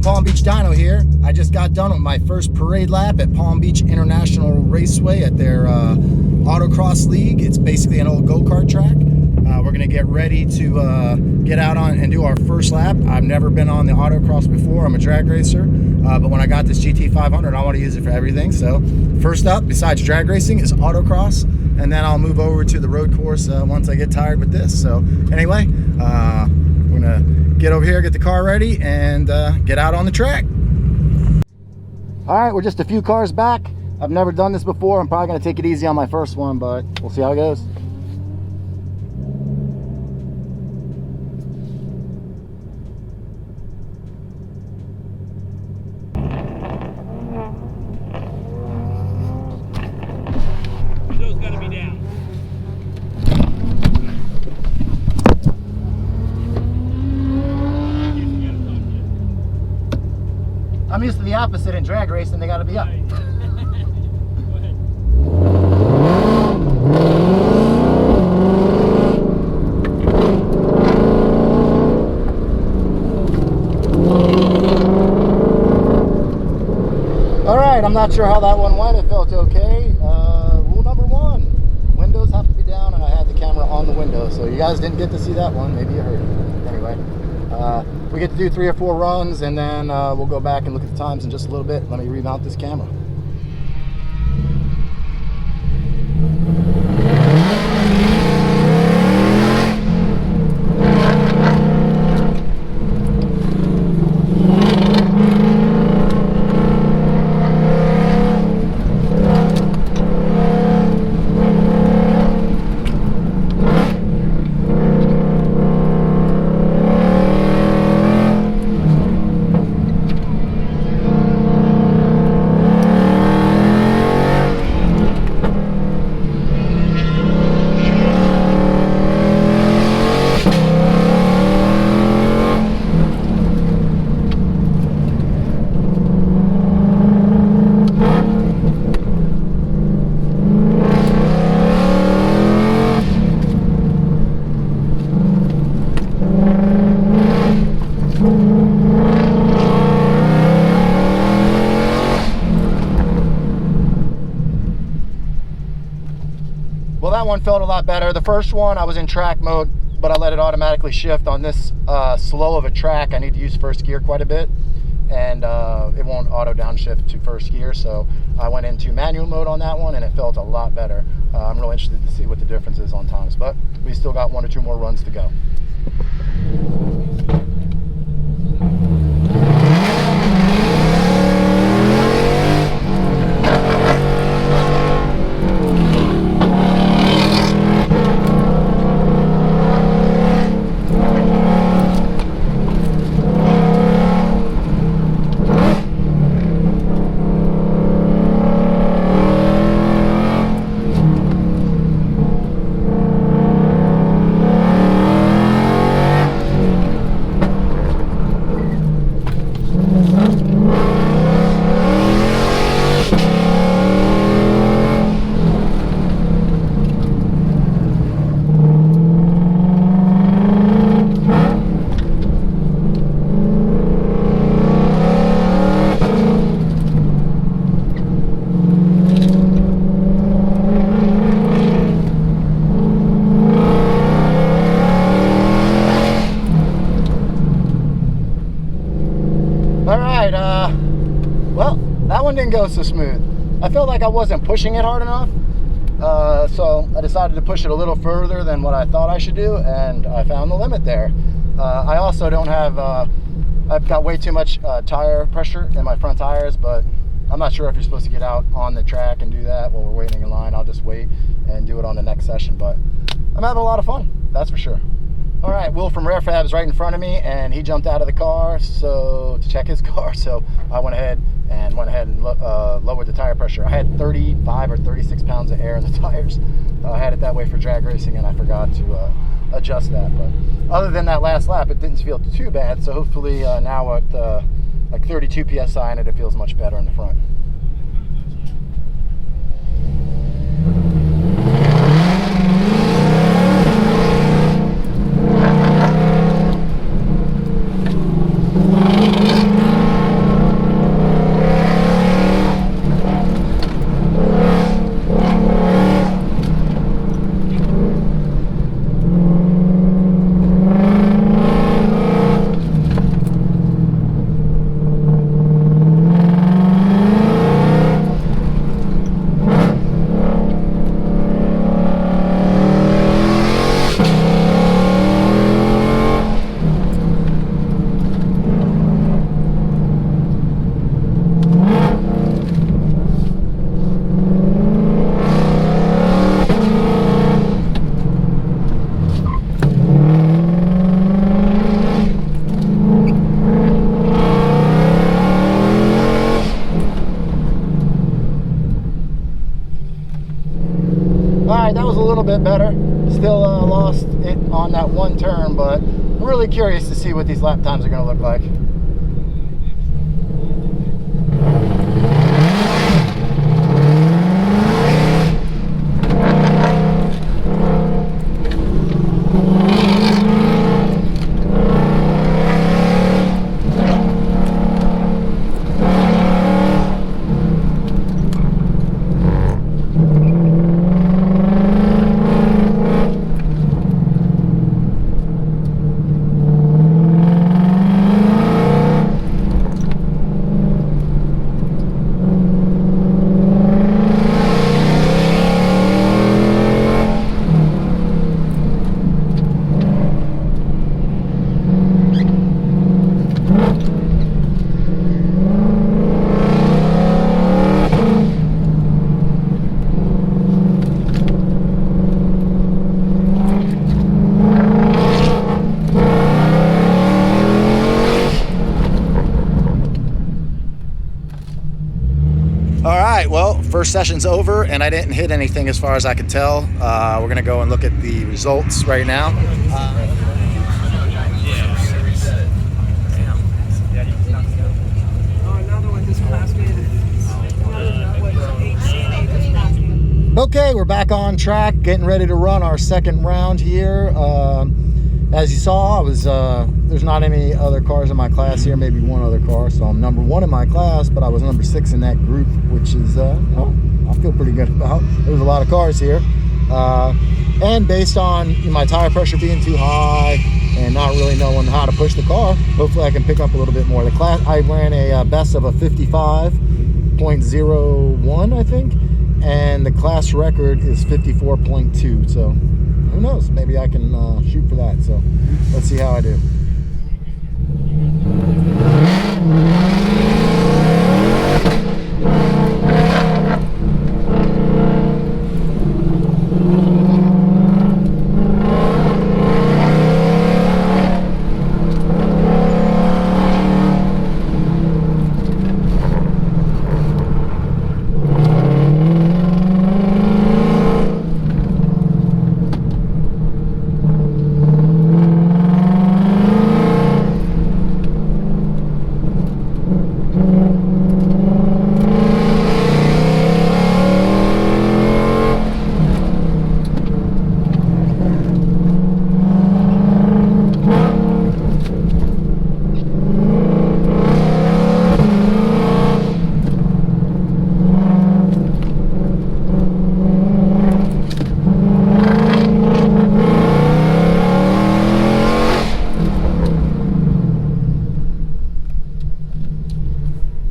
Palm Beach Dyno here. I just got done with my first parade lap at Palm Beach International Raceway at their Autocross league. It's basically an old go-kart track. We're gonna get ready to get out on and do our first lap. I've never been on the Autocross before. I'm a drag racer, but when I got this GT500, I want to use it for everything. So first up, besides drag racing, is Autocross, and then I'll move over to the road course once I get tired with this. So anyway, we're gonna get over here, get the car ready, and get out on the track. All right, we're just a few cars back. I've never done this before. I'm probably gonna take it easy on my first one, but we'll see how it goes. I'm used to the opposite in drag racing, they gotta be up. Go ahead. Alright, I'm not sure how that one went, it felt okay. Rule number one, windows have to be down, and I had the camera on the window, so you guys didn't get to see that one, maybe you heard it. Anyway. We get to do 3 or 4 runs, and then we'll go back and look at the times in just a little bit. Let me remount this camera. Well, that one felt a lot better. The first one, I was in track mode, but I let it automatically shift. On this slow of a track, I need to use first gear quite a bit, and it won't auto downshift to first gear, so I went into manual mode on that one, and it felt a lot better. I'm really interested to see what the difference is on times, but we still got 1 or 2 more runs to go. Alright, well, that one didn't go so smooth. I felt like I wasn't pushing it hard enough, so I decided to push it a little further than what I thought I should do, and I found the limit there. I also don't have, I've got way too much tire pressure in my front tires, but I'm not sure if you're supposed to get out on the track and do that while we're waiting in line. I'll just wait and do it on the next session, but I'm having a lot of fun, that's for sure. All right, Will from Rare Fab is right in front of me, and he jumped out of the car to check his car. So I went ahead and lowered the tire pressure. I had 35 or 36 pounds of air in the tires. I had it that way for drag racing, and I forgot to adjust that. But other than that last lap, it didn't feel too bad. So hopefully now at like 32 psi in it, it feels much better in the front. better. Still lost it on that one turn, but I'm really curious to see what these lap times are going to look like. Well, first session's over and I didn't hit anything as far as I could tell. We're gonna go and look at the results right now. Okay, we're back on track, getting ready to run our second round here. As you saw, I was there's not any other cars in my class here, maybe one other car, so I'm number 1 in my class, but I was number 6 in that group, which is well, I feel pretty good about. There's a lot of cars here, and based on my tire pressure being too high and not really knowing how to push the car, hopefully I can pick up a little bit more. The class, I ran a best of a 55.01, I think, and the class record is 54.2, so who knows, maybe I can shoot for that. So let's see how I do.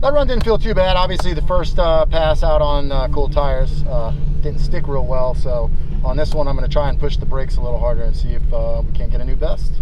That run didn't feel too bad. Obviously the first pass out on cool tires didn't stick real well, so on this one I'm going to try and push the brakes a little harder and see if we can't get a new best.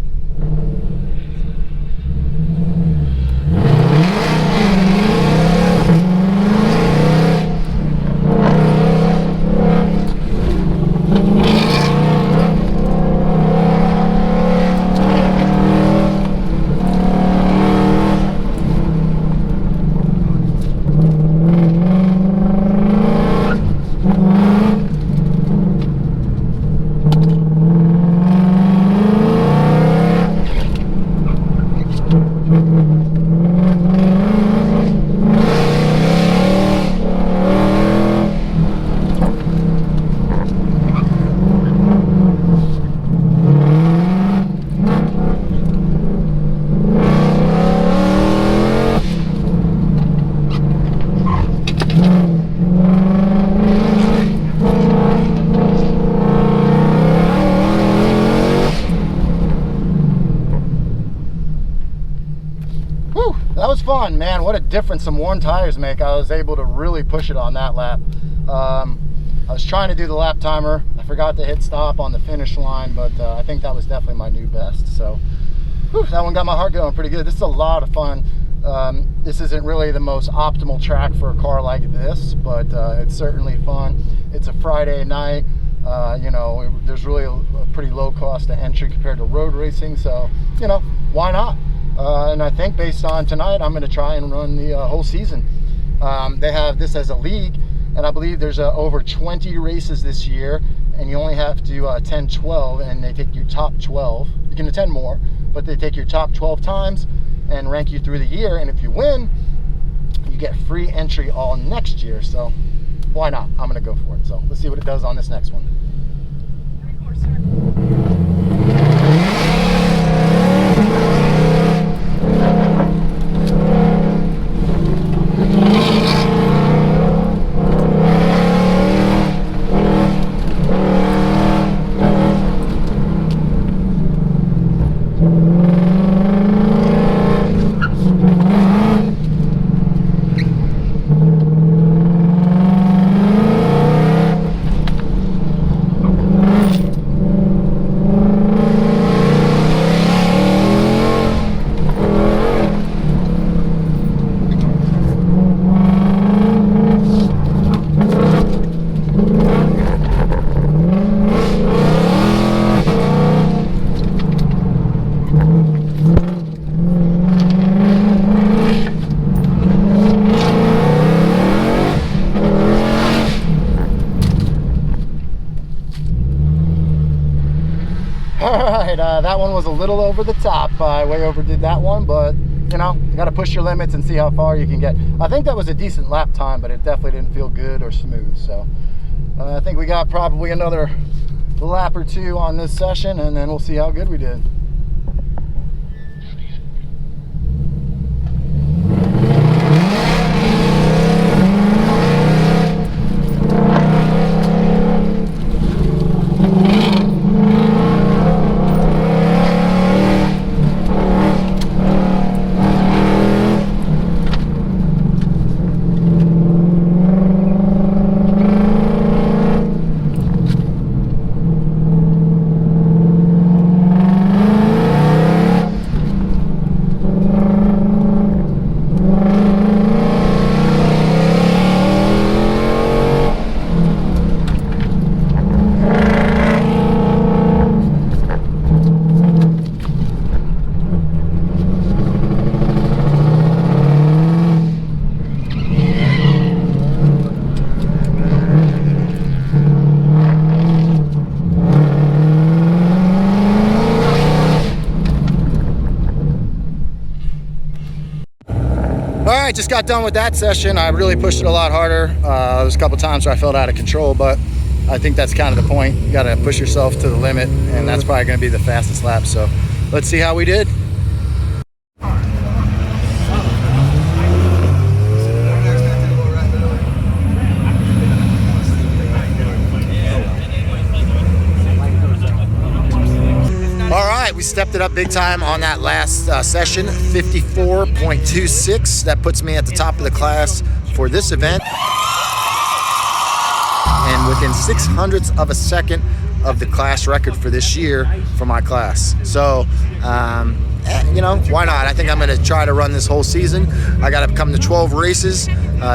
That was fun, man. What a difference some worn tires make. I was able to really push it on that lap. I was trying to do the lap timer. I forgot to hit stop on the finish line, but I think that was definitely my new best. So that one got my heart going pretty good. This is a lot of fun. This isn't really the most optimal track for a car like this, but it's certainly fun. It's a Friday night. You know, there's really a pretty low cost of entry compared to road racing, so you know, why not? And I think based on tonight, I'm going to try and run the whole season. They have this as a league, and I believe there's over 20 races this year, and you only have to attend 12, and they take your top 12. You can attend more, but they take your top 12 times and rank you through the year, and if you win, you get free entry all next year. So why not? I'm gonna go for it. So let's see what it does on this next one. Alright, that one was a little over the top. I way overdid that one, but you know, you got to push your limits and see how far you can get. I think that was a decent lap time, but it definitely didn't feel good or smooth. So I think we got probably another lap or two on this session, and then we'll see how good we did. Alright, just got done with that session. I really pushed it a lot harder. There was a couple times where I felt out of control, but I think that's kind of the point. You got to push yourself to the limit, and that's probably going to be the fastest lap. So let's see how we did. We stepped it up big time on that last session, 54.26. That puts me at the top of the class for this event, and within 0.06 of a second of the class record for this year for my class. So you know, why not? I think I'm going to try to run this whole season. I got to come to 12 races,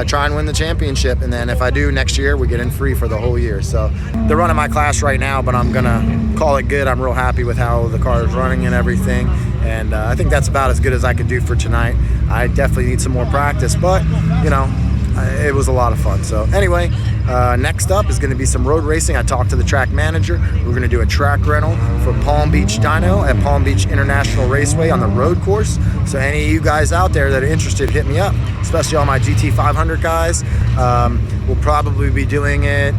try and win the championship, and then if I do next year, we get in free for the whole year. So they're running my class right now, but I'm going to call it good. I'm real happy with how the car is running and everything, and I think that's about as good as I could do for tonight. I definitely need some more practice, but you know, it was a lot of fun. So anyway, next up is going to be some road racing. I talked to the track manager. We're going to do a track rental for Palm Beach Dyno at Palm Beach International Raceway on the road course. So any of you guys out there that are interested, hit me up, especially all my GT500 guys. We'll probably be doing it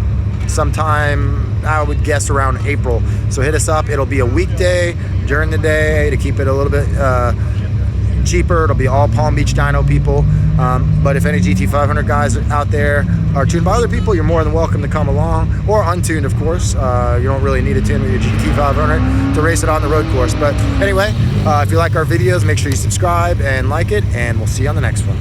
sometime, I would guess, around April. So hit us up. It'll be a weekday during the day to keep it a little bit cheaper. It'll be all Palm Beach Dyno people. But if any GT500 guys out there are tuned by other people, you're more than welcome to come along, or untuned, of course. You don't really need to tune with your GT500 to race it on the road course. But anyway, if you like our videos, make sure you subscribe and like it, and we'll see you on the next one.